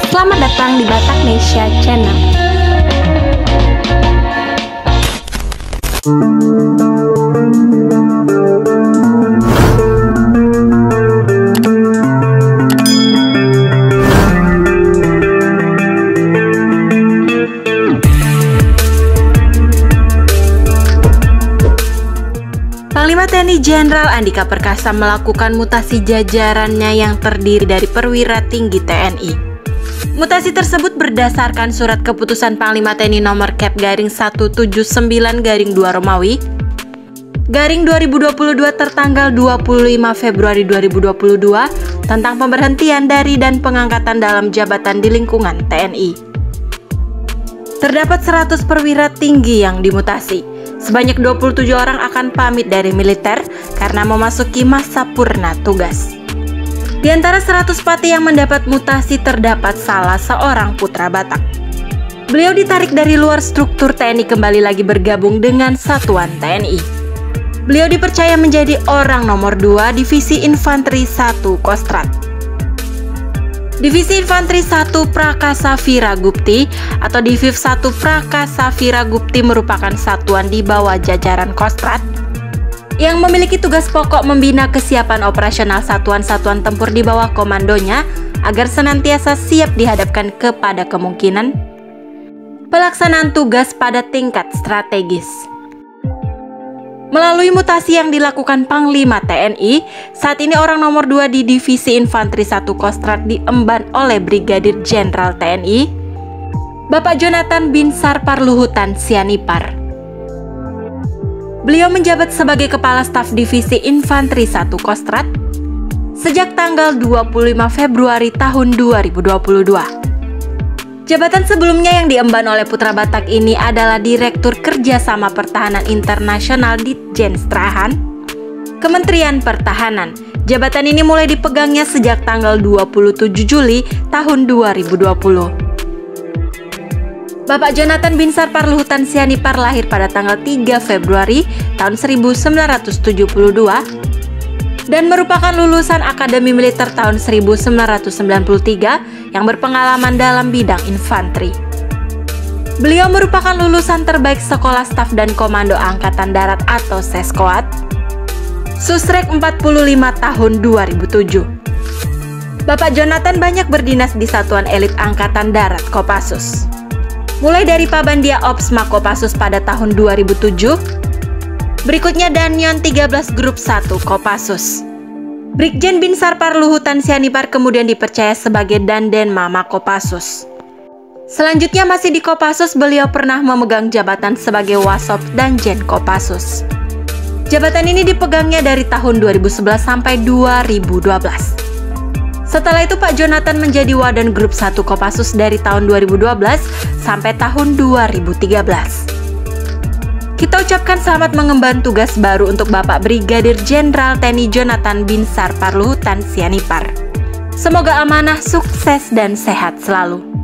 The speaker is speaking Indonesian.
selamat datang di Bataknesia Channel. Panglima TNI Jenderal Andika Perkasa melakukan mutasi jajarannya yang terdiri dari perwira tinggi TNI. Mutasi tersebut berdasarkan surat keputusan Panglima TNI nomor Kep-179-2 Romawi / 2022 tertanggal 25 Februari 2022 tentang pemberhentian dari dan pengangkatan dalam jabatan di lingkungan TNI. Terdapat 100 perwira tinggi yang dimutasi. Sebanyak 27 orang akan pamit dari militer karena memasuki masa purna tugas. Di antara 100 pati yang mendapat mutasi terdapat salah seorang putra Batak. Beliau ditarik dari luar struktur TNI kembali lagi bergabung dengan satuan TNI. Beliau dipercaya menjadi orang nomor 2 Divisi Infanteri 1 Kostrat. Divisi Infanteri 1 Prakasa Viragupti atau Diviv 1 Prakasa Viragupti merupakan satuan di bawah jajaran Kostrat yang memiliki tugas pokok membina kesiapan operasional satuan-satuan tempur di bawah komandonya agar senantiasa siap dihadapkan kepada kemungkinan pelaksanaan tugas pada tingkat strategis. Melalui mutasi yang dilakukan Panglima TNI, saat ini orang nomor 2 di Divisi Infanteri 1 Kostrat diemban oleh Brigadir Jenderal TNI, Bapak Jonathan Binsar Parluhutan Sianipar. Beliau menjabat sebagai Kepala Staf Divisi Infanteri 1 Kostrat sejak tanggal 25 Februari tahun 2022. Jabatan sebelumnya yang diemban oleh putra Batak ini adalah Direktur Kerjasama Pertahanan Internasional Ditjen Strahan, Kementerian Pertahanan. Jabatan ini mulai dipegangnya sejak tanggal 27 Juli tahun 2020. Bapak Jonathan Binsar Parluhutan Sianipar lahir pada tanggal 3 Februari tahun 1972 dan merupakan lulusan Akademi Militer tahun 1993 yang berpengalaman dalam bidang infanteri. Beliau merupakan lulusan terbaik Sekolah Staf dan Komando Angkatan Darat atau Seskoat, Susrek 45 tahun 2007. Bapak Jonathan banyak berdinas di Satuan Elit Angkatan Darat Kopassus. Mulai dari Pabandia Ops Makopassus pada tahun 2007, berikutnya Danyon 13 Grup 1 Kopassus. Brigjen Binsar Parluhutan Sianipar kemudian dipercaya sebagai Dandenma Makopassus. Selanjutnya masih di Kopassus, beliau pernah memegang jabatan sebagai Wasop Danjen Kopassus. Jabatan ini dipegangnya dari tahun 2011 sampai 2012. Setelah itu Pak Jonathan menjadi Wadan Grup 1 Kopassus dari tahun 2012 sampai tahun 2013. Kita ucapkan selamat mengemban tugas baru untuk Bapak Brigadir Jenderal TNI Jonathan Binsar Parluhutan Sianipar. Semoga amanah, sukses, dan sehat selalu.